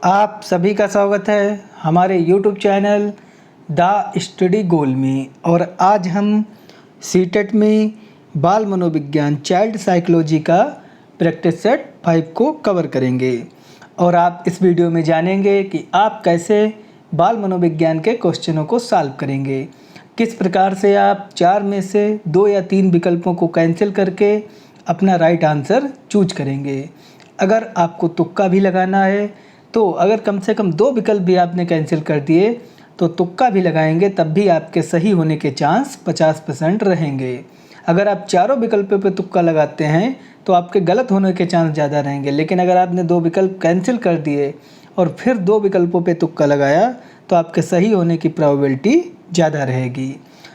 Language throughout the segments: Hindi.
आप सभी का स्वागत है हमारे YouTube चैनल द स्टडी गोल में। और आज हम सीटेट में बाल मनोविज्ञान चाइल्ड साइकोलॉजी का प्रैक्टिस सेट 5 को कवर करेंगे। और आप इस वीडियो में जानेंगे कि आप कैसे बाल मनोविज्ञान के क्वेश्चनों को सॉल्व करेंगे, किस प्रकार से आप 4 में से 2 या 3 विकल्पों को कैंसिल करके अपना राइट आंसर चूज करेंगे। अगर आपको तुक्का भी लगाना है तो अगर कम से कम 2 विकल्प भी आपने कैंसिल कर दिए तो तुक्का भी लगाएंगे, तब भी आपके सही होने के चांस 50% रहेंगे। अगर आप चारों विकल्पों पे तुक्का लगाते हैं तो आपके गलत होने के चांस ज़्यादा रहेंगे। लेकिन अगर आपने 2 विकल्प कैंसिल कर दिए और फिर 2 विकल्पों पे तुक्का लगाया तो आपके सही होने की प्रोबेबिलिटी ज़्यादा रहेगी।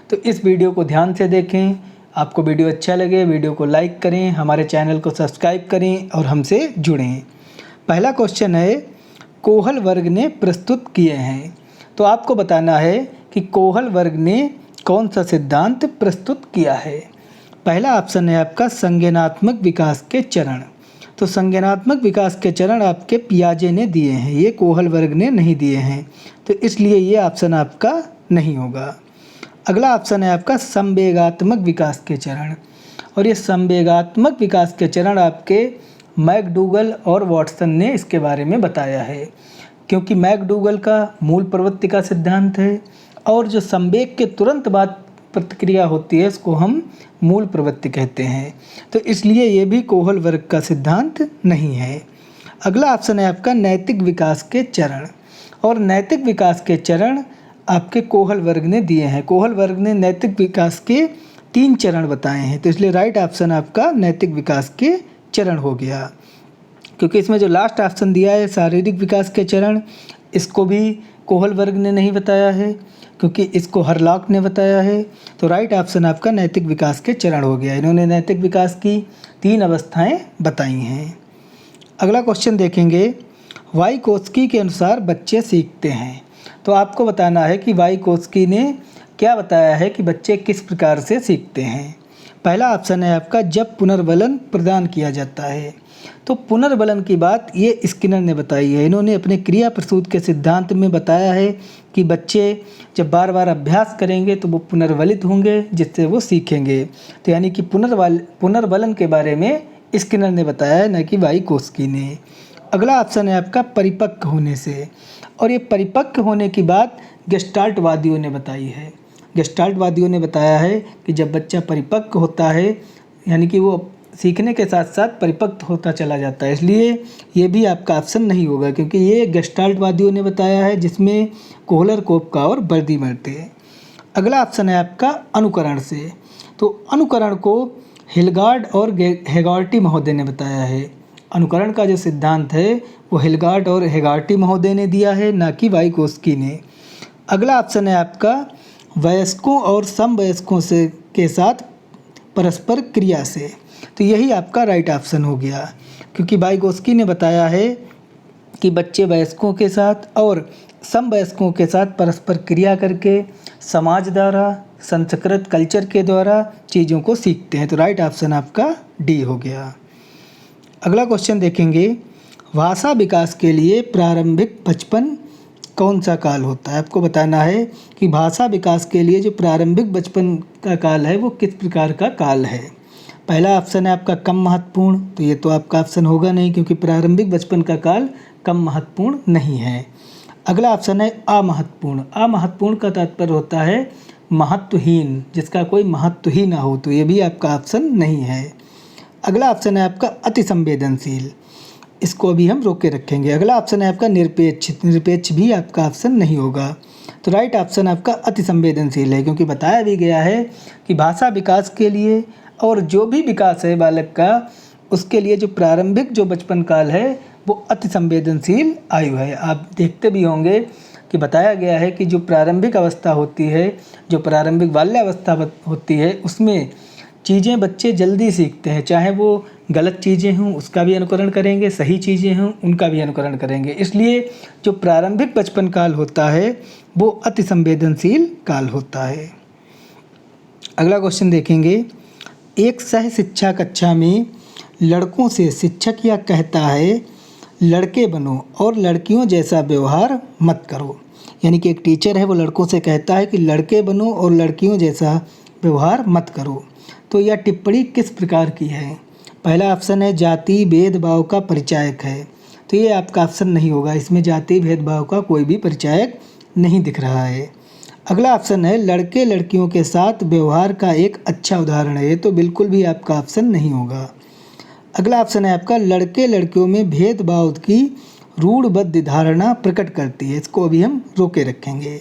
तो इस वीडियो को ध्यान से देखें। आपको वीडियो अच्छा लगे वीडियो को लाइक करें, हमारे चैनल को सब्सक्राइब करें और हमसे जुड़ें। पहला क्वेश्चन है, कोहल वर्ग ने प्रस्तुत किए हैं। तो आपको बताना है कि कोहल वर्ग ने कौन सा सिद्धांत प्रस्तुत किया है। पहला ऑप्शन है आपका संज्ञानात्मक विकास के चरण। तो संज्ञानात्मक विकास के चरण आपके पियाजे ने दिए हैं, ये कोहल वर्ग ने नहीं दिए हैं, तो इसलिए ये ऑप्शन आपका नहीं होगा। अगला ऑप्शन है आपका संवेगात्मक विकास के चरण। और ये संवेगात्मक विकास के चरण आपके मैकडूगल और वॉटसन ने इसके बारे में बताया है, क्योंकि मैकडूगल का मूल प्रवृत्ति का सिद्धांत है और जो संवेग के तुरंत बाद प्रतिक्रिया होती है इसको हम मूल प्रवृत्ति कहते हैं, तो इसलिए ये भी कोहल वर्ग का सिद्धांत नहीं है। अगला ऑप्शन है आपका नैतिक विकास के चरण। और नैतिक विकास के चरण आपके कोहल वर्ग ने दिए हैं। कोहल वर्ग ने नैतिक विकास के 3 चरण बताए हैं, तो इसलिए राइट ऑप्शन आपका नैतिक विकास के चरण हो गया। क्योंकि इसमें जो लास्ट ऑप्शन दिया है शारीरिक विकास के चरण, इसको भी कोहल वर्ग ने नहीं बताया है, क्योंकि इसको हरलॉक ने बताया है। तो राइट ऑप्शन आपका नैतिक विकास के चरण हो गया। इन्होंने नैतिक विकास की 3 अवस्थाएं बताई हैं। अगला क्वेश्चन देखेंगे, वाइकोस्की के अनुसार बच्चे सीखते हैं। तो आपको बताना है कि वाइकोस्की ने क्या बताया है कि बच्चे किस प्रकार से सीखते हैं। पहला ऑप्शन है आपका जब पुनर्बलन प्रदान किया जाता है। तो पुनर्बलन की बात ये स्किनर ने बताई है। इन्होंने अपने क्रिया प्रसूत के सिद्धांत में बताया है कि बच्चे जब बार बार अभ्यास करेंगे तो वो पुनर्बलित होंगे, जिससे वो सीखेंगे। तो यानी कि पुनर्बलन के बारे में स्किनर ने बताया है, न कि वाइकोस्की ने। अगला ऑप्शन है आपका परिपक्व होने से। और ये परिपक्व होने की बात गेस्टाल्टवादियों ने बताई है। गेस्टाल्टवादियों ने बताया है कि जब बच्चा परिपक्व होता है, यानी कि वो सीखने के साथ साथ परिपक्व होता चला जाता है, इसलिए ये भी आपका ऑप्शन नहीं होगा, क्योंकि ये गेस्टाल्टवादियों ने बताया है, जिसमें कोहलर, कोपका और बर्दीमर थे। अगला ऑप्शन है आपका अनुकरण से। तो अनुकरण को हिलगार्ड और हेगार्टी महोदय ने बताया है। अनुकरण का जो सिद्धांत है वो हिलगार्ड और हेगार्टी महोदय ने दिया है, ना कि वाइकोस्की ने। अगला ऑप्शन है आपका वयस्कों और समवयस्कों से के साथ परस्पर क्रिया से। तो यही आपका राइट ऑप्शन हो गया, क्योंकि वाइकोस्की ने बताया है कि बच्चे वयस्कों के साथ और समवयस्कों के साथ परस्पर क्रिया करके समाज द्वारा, संस्कृत कल्चर के द्वारा चीज़ों को सीखते हैं। तो राइट ऑप्शन आपका डी हो गया। अगला क्वेश्चन देखेंगे, भाषा विकास के लिए प्रारंभिक बचपन कौन सा काल होता है। आपको बताना है कि भाषा विकास के लिए जो प्रारंभिक बचपन का काल है वो किस प्रकार का काल है। पहला ऑप्शन है आपका कम महत्वपूर्ण। तो ये तो आपका ऑप्शन होगा नहीं, क्योंकि प्रारंभिक बचपन का काल कम महत्वपूर्ण नहीं है। अगला ऑप्शन है अमहत्वपूर्ण। अमहत्वपूर्ण का तात्पर्य होता है महत्वहीन, जिसका कोई महत्व ही ना हो, तो ये भी आपका ऑप्शन नहीं है। अगला ऑप्शन है आपका अति संवेदनशील, इसको भी हम रोक के रखेंगे। अगला ऑप्शन है आपका निरपेक्ष। निरपेक्ष भी आपका ऑप्शन नहीं होगा। तो राइट ऑप्शन आपका अति संवेदनशील है, क्योंकि बताया भी गया है कि भाषा विकास के लिए और जो भी विकास है बालक का, उसके लिए जो प्रारंभिक जो बचपन काल है वो अति संवेदनशील आयु है। आप देखते भी होंगे कि बताया गया है कि जो प्रारंभिक अवस्था होती है, जो प्रारंभिक बाल्यावस्था होती है, उसमें चीज़ें बच्चे जल्दी सीखते हैं। चाहे वो गलत चीज़ें हों उसका भी अनुकरण करेंगे, सही चीज़ें हों उनका भी अनुकरण करेंगे। इसलिए जो प्रारंभिक बचपन काल होता है वो अति संवेदनशील काल होता है। अगला क्वेश्चन देखेंगे, एक सह शिक्षा कक्षा में लड़कों से शिक्षक यह कहता है लड़के बनो और लड़कियों जैसा व्यवहार मत करो। यानी कि एक टीचर है वो लड़कों से कहता है कि लड़के बनो और लड़कियों जैसा व्यवहार मत करो। तो यह टिप्पणी किस प्रकार की है? पहला ऑप्शन है जाति भेदभाव का परिचायक है। तो ये आपका ऑप्शन नहीं होगा, इसमें जाति भेदभाव का कोई भी परिचायक नहीं दिख रहा है। अगला ऑप्शन है लड़के लड़कियों के साथ व्यवहार का एक अच्छा उदाहरण है। ये तो बिल्कुल भी आपका ऑप्शन नहीं होगा। अगला ऑप्शन है आपका लड़के लड़कियों में भेदभाव की रूढ़बद्ध धारणा प्रकट करती है। इसको अभी हम रोके रखेंगे।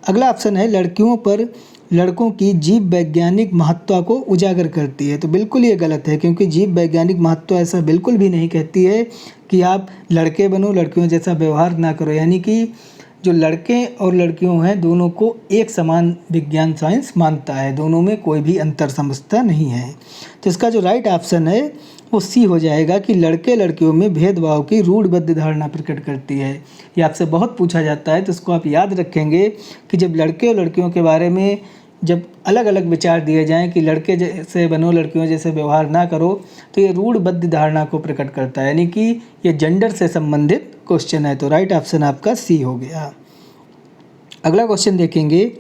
अगला ऑप्शन है लड़कियों पर लड़कों की जीव वैज्ञानिक महत्व को उजागर करती है। तो बिल्कुल ये गलत है, क्योंकि जीव वैज्ञानिक महत्व ऐसा बिल्कुल भी नहीं कहती है कि आप लड़के बनो लड़कियों जैसा व्यवहार ना करो। यानी कि जो लड़के और लड़कियों हैं दोनों को एक समान विज्ञान साइंस मानता है, दोनों में कोई भी अंतर समझता नहीं है। तो इसका जो राइट ऑप्शन है वो सी हो जाएगा कि लड़के लड़कियों में भेदभाव की रूढ़बद्ध धारणा प्रकट करती है। ये आपसे बहुत पूछा जाता है, तो इसको आप याद रखेंगे कि जब लड़के और लड़कियों के बारे में जब अलग अलग विचार दिए जाएं कि लड़के जैसे बनो लड़कियों जैसे व्यवहार ना करो, तो ये रूढ़बद्ध धारणा को प्रकट करता है। यानी कि ये जेंडर से संबंधित क्वेश्चन है। तो राइट ऑप्शन आपका सी हो गया। अगला क्वेश्चन देखेंगे,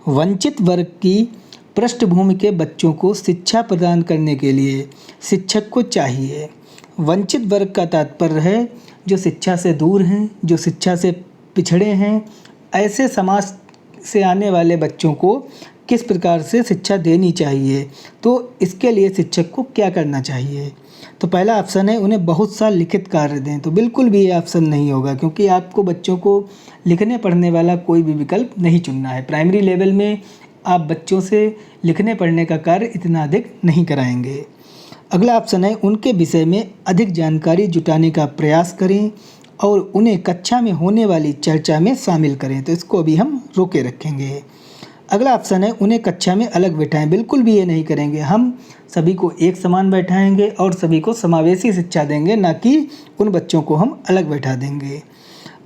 वंचित वर्ग की पृष्ठभूमि के बच्चों को शिक्षा प्रदान करने के लिए शिक्षक को चाहिए। वंचित वर्ग का तात्पर्य है जो शिक्षा से दूर हैं, जो शिक्षा से पिछड़े हैं। ऐसे समाज से आने वाले बच्चों को किस प्रकार से शिक्षा देनी चाहिए, तो इसके लिए शिक्षक को क्या करना चाहिए? तो पहला ऑप्शन है उन्हें बहुत सा लिखित कार्य दें। तो बिल्कुल भी ये ऑप्शन नहीं होगा, क्योंकि आपको बच्चों को लिखने पढ़ने वाला कोई भी विकल्प नहीं चुनना है। प्राइमरी लेवल में आप बच्चों से लिखने पढ़ने का कार्य इतना अधिक नहीं कराएंगे। अगला ऑप्शन है उनके विषय में अधिक जानकारी जुटाने का प्रयास करें और उन्हें कक्षा में होने वाली चर्चा में शामिल करें। तो इसको अभी हम रोके रखेंगे। अगला ऑप्शन है उन्हें कक्षा में अलग बैठाएं। बिल्कुल भी ये नहीं करेंगे, हम सभी को एक समान बैठाएंगे और सभी को समावेशी शिक्षा देंगे, ना कि उन बच्चों को हम अलग बैठा देंगे।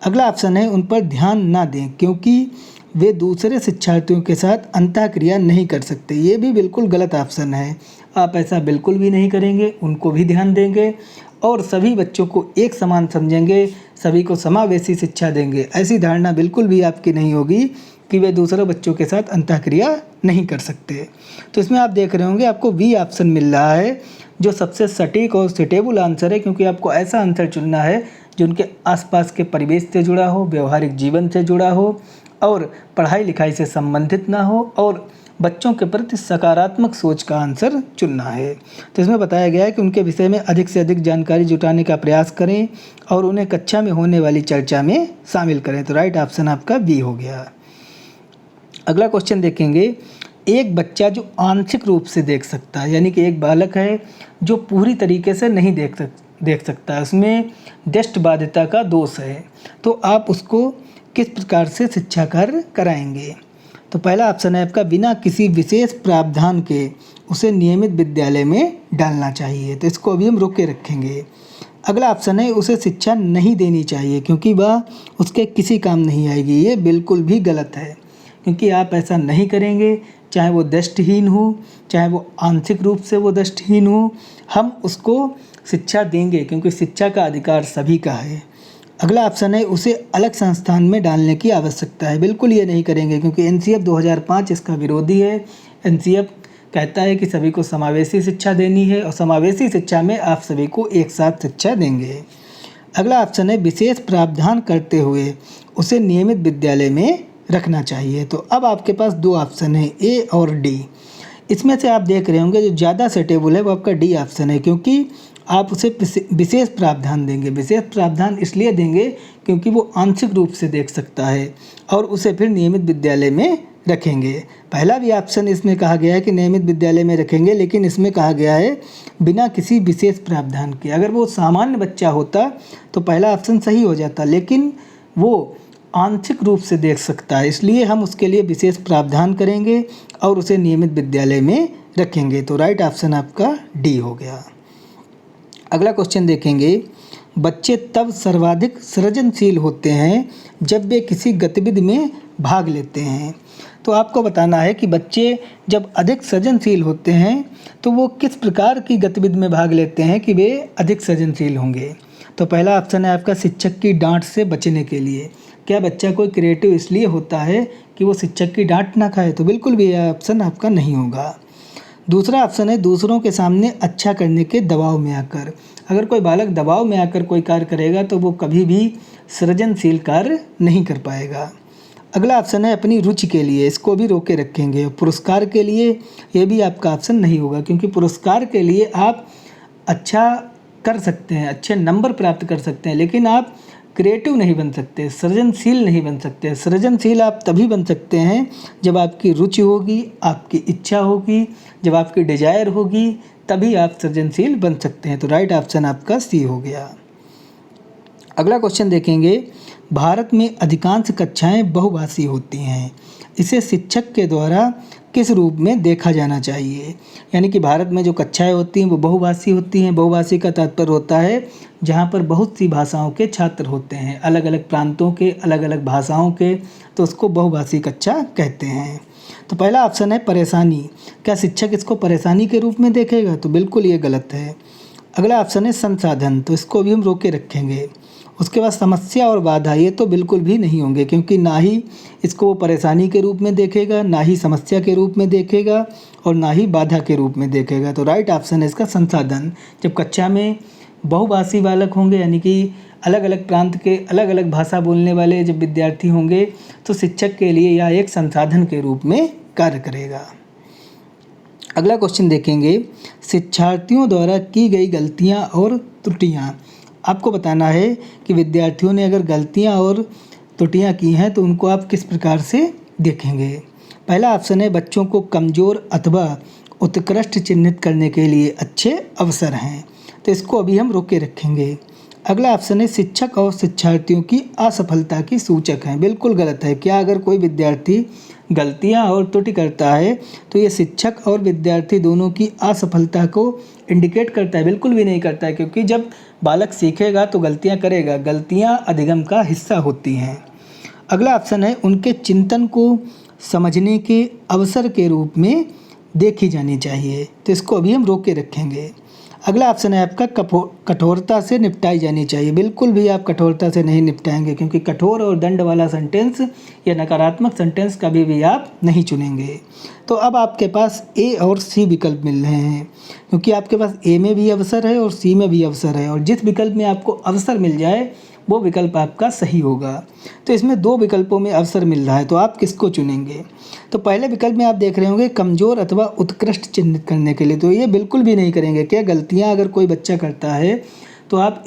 अगला ऑप्शन है उन पर ध्यान ना दें, क्योंकि वे दूसरे शिक्षार्थियों के साथ अंतःक्रिया नहीं कर सकते। ये भी बिल्कुल गलत ऑप्शन है। आप ऐसा बिल्कुल भी नहीं करेंगे, उनको भी ध्यान देंगे और सभी बच्चों को एक समान समझेंगे, सभी को समावेशी शिक्षा देंगे। ऐसी धारणा बिल्कुल भी आपकी नहीं होगी कि वे दूसरे बच्चों के साथ अंतःक्रिया नहीं कर सकते। तो इसमें आप देख रहे होंगे आपको बी ऑप्शन मिल रहा है, जो सबसे सटीक और सुटेबल आंसर है, क्योंकि आपको ऐसा आंसर चुनना है जो उनके आसपास के परिवेश से जुड़ा हो, व्यवहारिक जीवन से जुड़ा हो और पढ़ाई लिखाई से संबंधित ना हो और बच्चों के प्रति सकारात्मक सोच का आंसर चुनना है। तो इसमें बताया गया है कि उनके विषय में अधिक से अधिक जानकारी जुटाने का प्रयास करें और उन्हें कक्षा में होने वाली चर्चा में शामिल करें। तो राइट ऑप्शन आपका बी हो गया। अगला क्वेश्चन देखेंगे, एक बच्चा जो आंशिक रूप से देख सकता है, यानी कि एक बालक है जो पूरी तरीके से नहीं देख सकता है, उसमें दृष्टिबाधिता का दोष है, तो आप उसको किस प्रकार से शिक्षा कार्य कराएंगे? तो पहला ऑप्शन है आपका बिना किसी विशेष प्रावधान के उसे नियमित विद्यालय में डालना चाहिए। तो इसको अभी हम रोक के रखेंगे। अगला ऑप्शन है उसे शिक्षा नहीं देनी चाहिए, क्योंकि वह उसके किसी काम नहीं आएगी। ये बिल्कुल भी गलत है, क्योंकि आप ऐसा नहीं करेंगे, चाहे वो दृष्टिहीन हो, चाहे वो आंशिक रूप से वो दृष्टिहीन हो, हम उसको शिक्षा देंगे, क्योंकि शिक्षा का अधिकार सभी का है। अगला ऑप्शन है उसे अलग संस्थान में डालने की आवश्यकता है। बिल्कुल ये नहीं करेंगे, क्योंकि एनसीएफ 2005 इसका विरोधी है। एनसीएफ कहता है कि सभी को समावेशी शिक्षा देनी है और समावेशी शिक्षा में आप सभी को एक साथ शिक्षा देंगे। अगला ऑप्शन है विशेष प्रावधान करते हुए उसे नियमित विद्यालय में रखना चाहिए। तो अब आपके पास दो ऑप्शन है, ए और डी। इसमें से आप देख रहे होंगे जो ज़्यादा सेटेबल है वो आपका डी ऑप्शन है, क्योंकि आप उसे विशेष प्रावधान देंगे। विशेष प्रावधान इसलिए देंगे क्योंकि वो आंशिक रूप से देख सकता है और उसे फिर नियमित विद्यालय में रखेंगे। पहला भी ऑप्शन इसमें कहा गया है कि नियमित विद्यालय में रखेंगे, लेकिन इसमें कहा गया है बिना किसी विशेष प्रावधान के। अगर वो सामान्य बच्चा होता तो पहला ऑप्शन सही हो जाता, लेकिन वो आंशिक रूप से देख सकता है, इसलिए हम उसके लिए विशेष प्रावधान करेंगे और उसे नियमित विद्यालय में रखेंगे। तो राइट ऑप्शन आपका डी हो गया। अगला क्वेश्चन देखेंगे, बच्चे तब सर्वाधिक सृजनशील होते हैं जब वे किसी गतिविधि में भाग लेते हैं। तो आपको बताना है कि बच्चे जब अधिक सृजनशील होते हैं तो वो किस प्रकार की गतिविधि में भाग लेते हैं कि वे अधिक सृजनशील होंगे। तो पहला ऑप्शन है आपका शिक्षक की डांट से बचने के लिए। क्या बच्चा कोई क्रिएटिव इसलिए होता है कि वो शिक्षक की डांट ना खाए? तो बिल्कुल भी यह ऑप्शन आपका नहीं होगा। दूसरा ऑप्शन है दूसरों के सामने अच्छा करने के दबाव में आकर। अगर कोई बालक दबाव में आकर कोई कार्य करेगा तो वो कभी भी सृजनशील कार्य नहीं कर पाएगा। अगला ऑप्शन है अपनी रुचि के लिए, इसको भी रोक के रखेंगे। पुरस्कार के लिए ये भी आपका ऑप्शन नहीं होगा, क्योंकि पुरस्कार के लिए आप अच्छा कर सकते हैं, अच्छे नंबर प्राप्त कर सकते हैं, लेकिन आप क्रिएटिव नहीं बन सकते, सृजनशील नहीं बन सकते। सृजनशील आप तभी बन सकते हैं जब आपकी रुचि होगी, आपकी इच्छा होगी, जब आपकी डिजायर होगी, तभी आप सृजनशील बन सकते हैं। तो राइट ऑप्शन आपका सी हो गया। अगला क्वेश्चन देखेंगे, भारत में अधिकांश कक्षाएं बहुभाषी होती हैं, इसे शिक्षक के द्वारा किस रूप में देखा जाना चाहिए? यानी कि भारत में जो कक्षाएं होती हैं वो बहुभाषी होती हैं। बहुभाषी का तात्पर्य होता है जहाँ पर बहुत सी भाषाओं के छात्र होते हैं, अलग अलग प्रांतों के, अलग अलग भाषाओं के, तो उसको बहुभाषी कक्षा कहते हैं। तो पहला ऑप्शन है परेशानी। क्या शिक्षक इसको परेशानी के रूप में देखेगा? तो बिल्कुल ये गलत है। अगला ऑप्शन है संसाधन, तो इसको भी हम रोक के रखेंगे। उसके बाद समस्या और बाधा, ये तो बिल्कुल भी नहीं होंगे, क्योंकि ना ही इसको वो परेशानी के रूप में देखेगा, ना ही समस्या के रूप में देखेगा, और ना ही बाधा के रूप में देखेगा। तो राइट ऑप्शन है इसका संसाधन। जब कक्षा में बहुभाषी बालक होंगे, यानी कि अलग अलग प्रांत के अलग अलग भाषा बोलने वाले जब विद्यार्थी होंगे, तो शिक्षक के लिए यह एक संसाधन के रूप में कार्य करेगा। अगला क्वेश्चन देखेंगे, शिक्षार्थियों द्वारा की गई गलतियां और त्रुटियां। आपको बताना है कि विद्यार्थियों ने अगर गलतियां और त्रुटियां की हैं तो उनको आप किस प्रकार से देखेंगे। पहला ऑप्शन है बच्चों को कमज़ोर अथवा उत्कृष्ट चिन्हित करने के लिए अच्छे अवसर हैं, तो इसको अभी हम रोक के रखेंगे। अगला ऑप्शन है शिक्षक और शिक्षार्थियों की असफलता की सूचक हैं, बिल्कुल गलत है। क्या अगर कोई विद्यार्थी गलतियां और त्रुटि करता है तो ये शिक्षक और विद्यार्थी दोनों की असफलता को इंडिकेट करता है? बिल्कुल भी नहीं करता है, क्योंकि जब बालक सीखेगा तो गलतियां करेगा। गलतियां अधिगम का हिस्सा होती हैं। अगला ऑप्शन है उनके चिंतन को समझने के अवसर के रूप में देखी जानी चाहिए, तो इसको अभी हम रोक के रखेंगे। अगला ऑप्शन है आपका कठोरता से निपटाई जानी चाहिए। बिल्कुल भी आप कठोरता से नहीं निपटाएंगे, क्योंकि कठोर और दंड वाला सेंटेंस या नकारात्मक सेंटेंस कभी भी आप नहीं चुनेंगे। तो अब आपके पास ए और सी विकल्प मिल रहे हैं, क्योंकि आपके पास ए में भी अवसर है और सी में भी अवसर है, और जिस विकल्प में आपको अवसर मिल जाए वो विकल्प आपका सही होगा। तो इसमें दो विकल्पों में अवसर मिल रहा है, तो आप किसको चुनेंगे? तो पहले विकल्प में आप देख रहे होंगे कमज़ोर अथवा उत्कृष्ट चिन्हित करने के लिए, तो ये बिल्कुल भी नहीं करेंगे। क्या गलतियां अगर कोई बच्चा करता है तो आप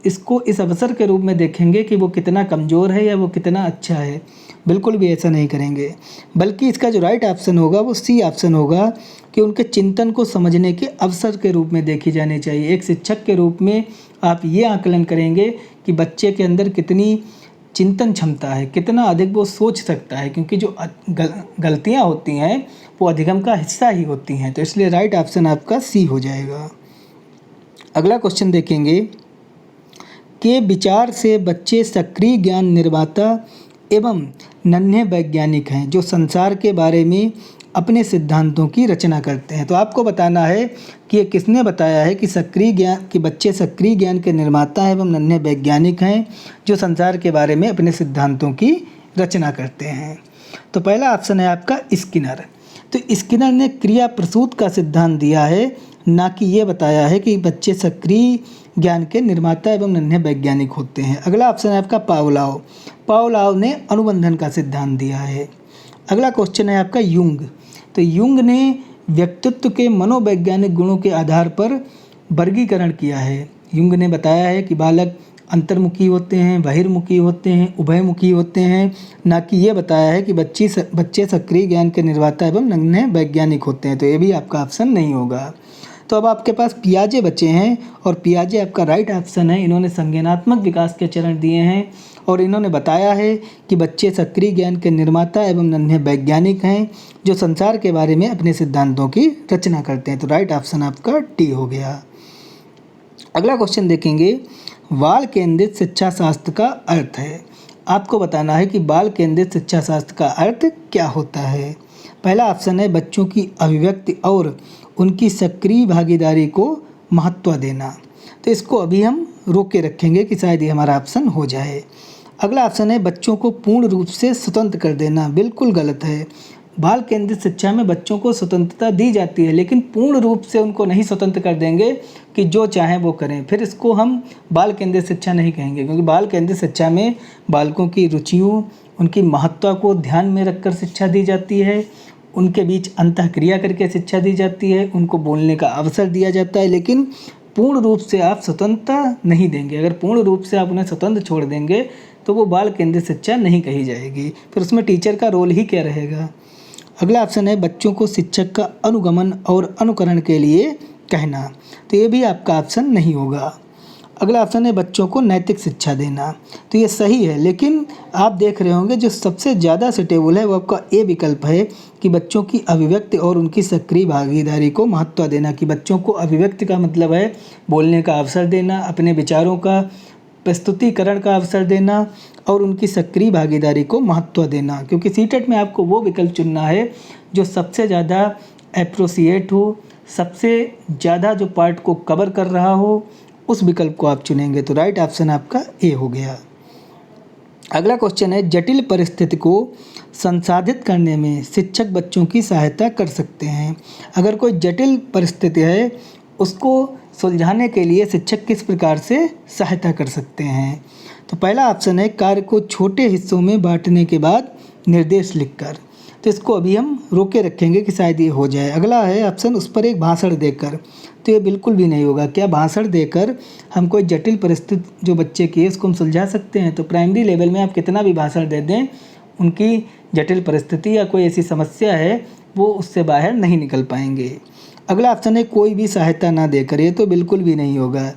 इसको इस अवसर के रूप में देखेंगे कि वो कितना कमज़ोर है या वो कितना अच्छा है? बिल्कुल भी ऐसा नहीं करेंगे, बल्कि इसका जो राइट ऑप्शन होगा वो सी ऑप्शन होगा कि उनके चिंतन को समझने के अवसर के रूप में देखी जानी चाहिए। एक शिक्षक के रूप में आप ये आकलन करेंगे कि बच्चे के अंदर कितनी चिंतन क्षमता है, कितना अधिक वो सोच सकता है, क्योंकि जो गलतियाँ होती हैं वो अधिगम का हिस्सा ही होती हैं। तो इसलिए राइट ऑप्शन आपका सी हो जाएगा। अगला क्वेश्चन देखेंगे, के विचार से बच्चे सक्रिय ज्ञान निर्माता एवं नन्हे वैज्ञानिक हैं जो संसार के बारे में अपने सिद्धांतों की रचना करते हैं। तो आपको बताना है कि ये किसने बताया है कि सक्रिय ज्ञान कि बच्चे सक्रिय ज्ञान के निर्माता एवं नन्हे वैज्ञानिक हैं जो संसार के बारे में अपने सिद्धांतों की रचना करते हैं। तो पहला ऑप्शन है आपका स्किनर। तो स्किनर ने क्रिया प्रसूत का सिद्धांत दिया है, ना कि ये बताया है कि बच्चे सक्रिय ज्ञान के निर्माता एवं नन्हे वैज्ञानिक होते हैं। अगला ऑप्शन है आपका पावलोव। पावलोव ने अनुबंधन का सिद्धांत दिया है। अगला क्वेश्चन है आपका युंग। तो युंग ने व्यक्तित्व के मनोवैज्ञानिक गुणों के आधार पर वर्गीकरण किया है। युंग ने बताया है कि बालक अंतर्मुखी होते हैं, बहिर्मुखी होते हैं, उभयमुखी होते हैं, ना कि ये बताया है कि बच्चे सक्रिय ज्ञान के निर्माता एवं नन्हे वैज्ञानिक होते हैं। तो ये भी आपका ऑप्शन नहीं होगा। तो अब आपके पास पियाजे बचे हैं, और पियाजे आपका राइट ऑप्शन है। इन्होंने संज्ञानात्मक विकास के चरण दिए हैं और इन्होंने बताया है कि बच्चे सक्रिय ज्ञान के निर्माता एवं नन्हे वैज्ञानिक हैं जो संसार के बारे में अपने सिद्धांतों की रचना करते हैं। तो राइट ऑप्शन आपका डी हो गया। अगला क्वेश्चन देखेंगे, बाल केंद्रित शिक्षा शास्त्र का अर्थ है। आपको बताना है कि बाल केंद्रित शिक्षा शास्त्र का अर्थ क्या होता है। पहला ऑप्शन है बच्चों की अभिव्यक्ति और उनकी सक्रिय भागीदारी को महत्व देना, तो इसको अभी हम रोक के रखेंगे कि शायद ये हमारा ऑप्शन हो जाए। अगला ऑप्शन है बच्चों को पूर्ण रूप से स्वतंत्र कर देना। बिल्कुल गलत है। बाल केंद्रित शिक्षा में बच्चों को स्वतंत्रता दी जाती है, लेकिन पूर्ण रूप से उनको नहीं स्वतंत्र कर देंगे कि जो चाहें वो करें, फिर इसको हम बाल केंद्रित शिक्षा नहीं कहेंगे। क्योंकि बाल केंद्रित शिक्षा में बालकों की रुचियों, उनकी महत्ता को ध्यान में रखकर शिक्षा दी जाती है, उनके बीच अंतःक्रिया करके शिक्षा दी जाती है, उनको बोलने का अवसर दिया जाता है, लेकिन पूर्ण रूप से आप स्वतंत्रता नहीं देंगे। अगर पूर्ण रूप से आप उन्हें स्वतंत्र छोड़ देंगे तो वो बाल केंद्रित शिक्षा नहीं कही जाएगी, फिर उसमें टीचर का रोल ही क्या रहेगा। अगला ऑप्शन है बच्चों को शिक्षक का अनुगमन और अनुकरण के लिए कहना। तो ये भी आपका ऑप्शन नहीं होगा। अगला ऑप्शन है बच्चों को नैतिक शिक्षा देना। तो ये सही है, लेकिन आप देख रहे होंगे जो सबसे ज़्यादा सुटेबल है वो आपका ए विकल्प है कि बच्चों की अभिव्यक्ति और उनकी सक्रिय भागीदारी को महत्व देना। कि बच्चों को अभिव्यक्ति का मतलब है बोलने का अवसर देना, अपने विचारों का प्रस्तुतिकरण का अवसर देना और उनकी सक्रिय भागीदारी को महत्व देना। क्योंकि सीटेट में आपको वो विकल्प चुनना है जो सबसे ज़्यादा एप्रोसिएट हो, सबसे ज़्यादा जो पार्ट को कवर कर रहा हो, उस विकल्प को आप चुनेंगे। तो राइट ऑप्शन आपका ए हो गया। अगला क्वेश्चन है जटिल परिस्थिति को संसाधित करने में शिक्षक बच्चों की सहायता कर सकते हैं। अगर कोई जटिल परिस्थिति है उसको सुलझाने के लिए शिक्षक किस प्रकार से सहायता कर सकते हैं। तो पहला ऑप्शन है कार्य को छोटे हिस्सों में बांटने के बाद निर्देश लिखकर। तो इसको अभी हम रोके रखेंगे कि शायद ये हो जाए। अगला है ऑप्शन उस पर एक भाषण देकर। तो ये बिल्कुल भी नहीं होगा। क्या भाषण देकर हम कोई जटिल परिस्थिति जो बच्चे की है उसको हम सुलझा सकते हैं? तो प्राइमरी लेवल में आप कितना भी भाषण दे दें, उनकी जटिल परिस्थिति या कोई ऐसी समस्या है वो उससे बाहर नहीं निकल पाएंगे। अगला ऑप्शन है कोई भी सहायता ना देकर। ये तो बिल्कुल भी नहीं होगा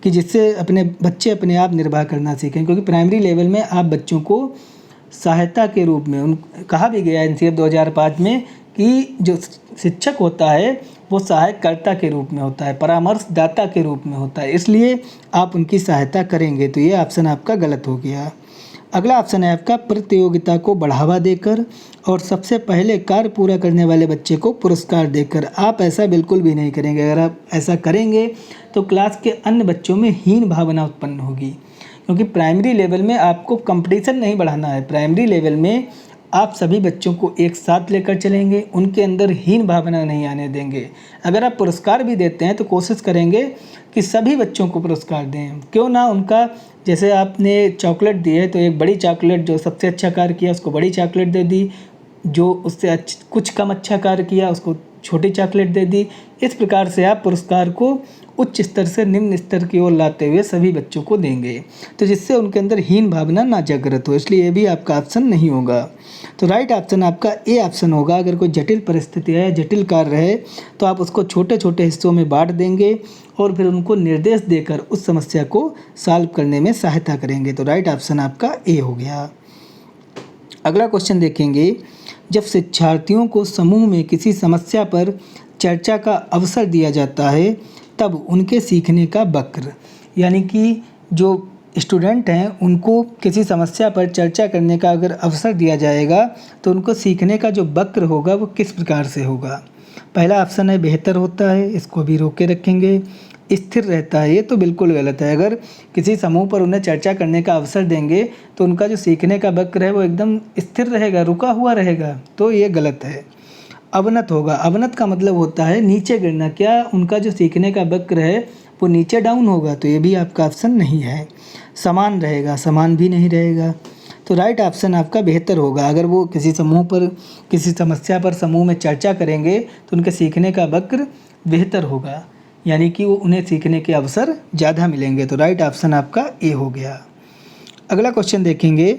कि जिससे अपने बच्चे अपने आप निर्वाह करना सीखें। क्योंकि प्राइमरी लेवल में आप बच्चों को सहायता के रूप में कहा भी गया NCF 2005 में कि जो शिक्षक होता है वो सहायकर्ता के रूप में होता है, परामर्शदाता के रूप में होता है, इसलिए आप उनकी सहायता करेंगे। तो ये ऑप्शन आपका गलत हो गया। अगला ऑप्शन है आपका प्रतियोगिता को बढ़ावा देकर और सबसे पहले कार्य पूरा करने वाले बच्चे को पुरस्कार देकर। आप ऐसा बिल्कुल भी नहीं करेंगे। अगर आप ऐसा करेंगे तो क्लास के अन्य बच्चों में हीन भावना उत्पन्न होगी। क्योंकि प्राइमरी लेवल में आपको कंपटीशन नहीं बढ़ाना है। प्राइमरी लेवल में आप सभी बच्चों को एक साथ लेकर चलेंगे, उनके अंदर हीन भावना नहीं आने देंगे। अगर आप पुरस्कार भी देते हैं तो कोशिश करेंगे कि सभी बच्चों को पुरस्कार दें। क्यों ना उनका, जैसे आपने चॉकलेट दी है तो एक बड़ी चॉकलेट, जो सबसे अच्छा कार्य किया उसको बड़ी चॉकलेट दे दी, जो उससे कुछ कम अच्छा कार्य किया उसको छोटी चॉकलेट दे दी। इस प्रकार से आप पुरस्कार को उच्च स्तर से निम्न स्तर की ओर लाते हुए सभी बच्चों को देंगे, तो जिससे उनके अंदर हीन भावना ना जागृत हो। इसलिए ये भी आपका ऑप्शन नहीं होगा। तो राइट ऑप्शन आपका ए ऑप्शन होगा। अगर कोई जटिल परिस्थिति है, जटिल कार्य है, तो आप उसको छोटे छोटे हिस्सों में बांट देंगे और फिर उनको निर्देश देकर उस समस्या को सॉल्व करने में सहायता करेंगे। तो राइट ऑप्शन आपका ए हो गया। अगला क्वेश्चन देखेंगे, जब शिक्षार्थियों को समूह में किसी समस्या पर चर्चा का अवसर दिया जाता है तब उनके सीखने का वक्र, यानी कि जो स्टूडेंट हैं उनको किसी समस्या पर चर्चा करने का अगर अवसर दिया जाएगा तो उनको सीखने का जो वक्र होगा वो किस प्रकार से होगा। पहला ऑप्शन है बेहतर होता है, इसको भी रोक के रखेंगे। स्थिर रहता है, ये तो बिल्कुल गलत है। अगर किसी समूह पर उन्हें चर्चा करने का अवसर देंगे तो उनका जो सीखने का वक्र है वो एकदम स्थिर रहेगा, रुका हुआ रहेगा, तो ये गलत है। अवनत होगा। अवनत का मतलब होता है नीचे गिरना। क्या उनका जो सीखने का वक्र है वो नीचे डाउन होगा? तो ये भी आपका ऑप्शन नहीं है। समान रहेगा, समान भी नहीं रहेगा। तो राइट ऑप्शन आपका बेहतर होगा। अगर वो किसी समूह पर, किसी समस्या पर समूह में चर्चा करेंगे तो उनके सीखने का वक्र बेहतर होगा, यानी कि वो उन्हें सीखने के अवसर ज़्यादा मिलेंगे। तो राइट ऑप्शन आपका ए हो गया। अगला क्वेश्चन देखेंगे,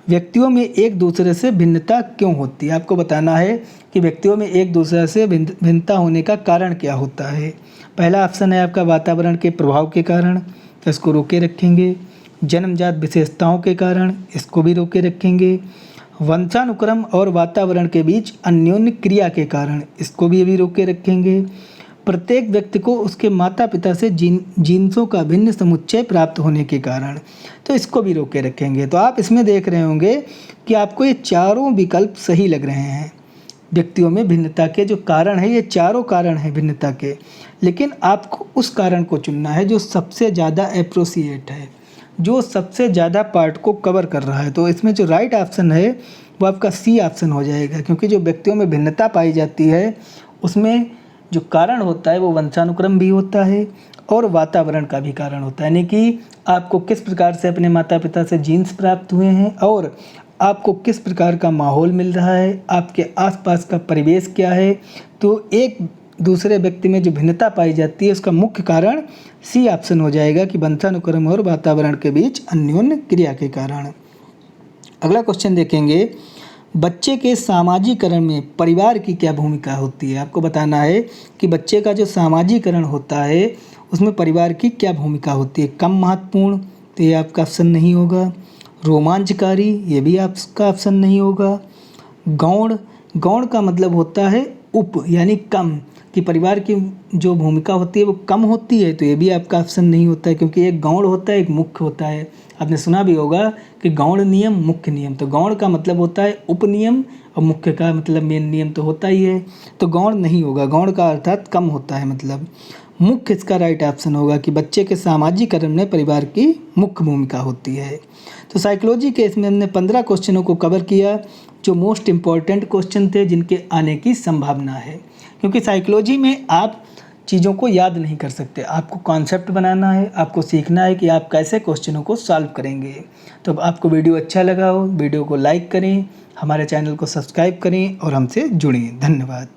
व्यक्तियों में एक दूसरे से भिन्नता क्यों होती है? आपको बताना है कि व्यक्तियों में एक दूसरे से भिन्नता होने का कारण क्या होता है। पहला ऑप्शन है आपका वातावरण के प्रभाव के कारण, तो इसको रोके रखेंगे। जन्मजात विशेषताओं के कारण, इसको भी रोके रखेंगे। वंशानुक्रम और वातावरण के बीच अन्योन्य क्रिया के कारण, इसको भी अभी रोके रखेंगे। प्रत्येक व्यक्ति को उसके माता पिता से जीन्सों का भिन्न समुच्चय प्राप्त होने के कारण, तो इसको भी रोके रखेंगे। तो आप इसमें देख रहे होंगे कि आपको ये चारों विकल्प सही लग रहे हैं। व्यक्तियों में भिन्नता के जो कारण है, ये चारों कारण हैं भिन्नता के, लेकिन आपको उस कारण को चुनना है जो सबसे ज़्यादा एप्रोसिएट है, जो सबसे ज़्यादा पार्ट को कवर कर रहा है। तो इसमें जो राइट ऑप्शन है वो आपका सी ऑप्शन हो जाएगा, क्योंकि जो व्यक्तियों में भिन्नता पाई जाती है उसमें जो कारण होता है वो वंशानुक्रम भी होता है और वातावरण का भी कारण होता है, यानी कि आपको किस प्रकार से अपने माता पिता से जीन्स प्राप्त हुए हैं और आपको किस प्रकार का माहौल मिल रहा है, आपके आसपास का परिवेश क्या है। तो एक दूसरे व्यक्ति में जो भिन्नता पाई जाती है उसका मुख्य कारण सी ऑप्शन हो जाएगा कि वंशानुक्रम और वातावरण के बीच अन्योन्य क्रिया के कारण। अगला क्वेश्चन देखेंगे, बच्चे के सामाजिकरण में परिवार की क्या भूमिका होती है। आपको बताना है कि बच्चे का जो सामाजिकरण होता है उसमें परिवार की क्या भूमिका होती है। कम महत्वपूर्ण, तो ये आपका ऑप्शन नहीं होगा। रोमांचकारी, ये भी आपका ऑप्शन नहीं होगा। गौण, गौण का मतलब होता है उप यानी कम, कि परिवार की जो भूमिका होती है वो कम होती है, तो ये भी आपका ऑप्शन नहीं होता है, क्योंकि एक गौण होता है एक मुख्य होता है। आपने सुना भी होगा कि गौण नियम मुख्य नियम, तो गौण का मतलब होता है उपनियम और मुख्य का मतलब मेन नियम तो होता ही है, तो गौण नहीं होगा। गौण का अर्थात कम होता है मतलब। मुख्य इसका राइट ऑप्शन होगा कि बच्चे के सामाजिकरण में परिवार की मुख्य भूमिका होती है। तो साइकोलॉजी के इसमें हमने 15 क्वेश्चनों को कवर किया, जो मोस्ट इम्पॉर्टेंट क्वेश्चन थे जिनके आने की संभावना है, क्योंकि साइकोलॉजी में आप चीज़ों को याद नहीं कर सकते, आपको कॉन्सेप्ट बनाना है, आपको सीखना है कि आप कैसे क्वेश्चनों को सॉल्व करेंगे। तो आपको वीडियो अच्छा लगा हो, वीडियो को लाइक करें, हमारे चैनल को सब्सक्राइब करें और हमसे जुड़ें। धन्यवाद।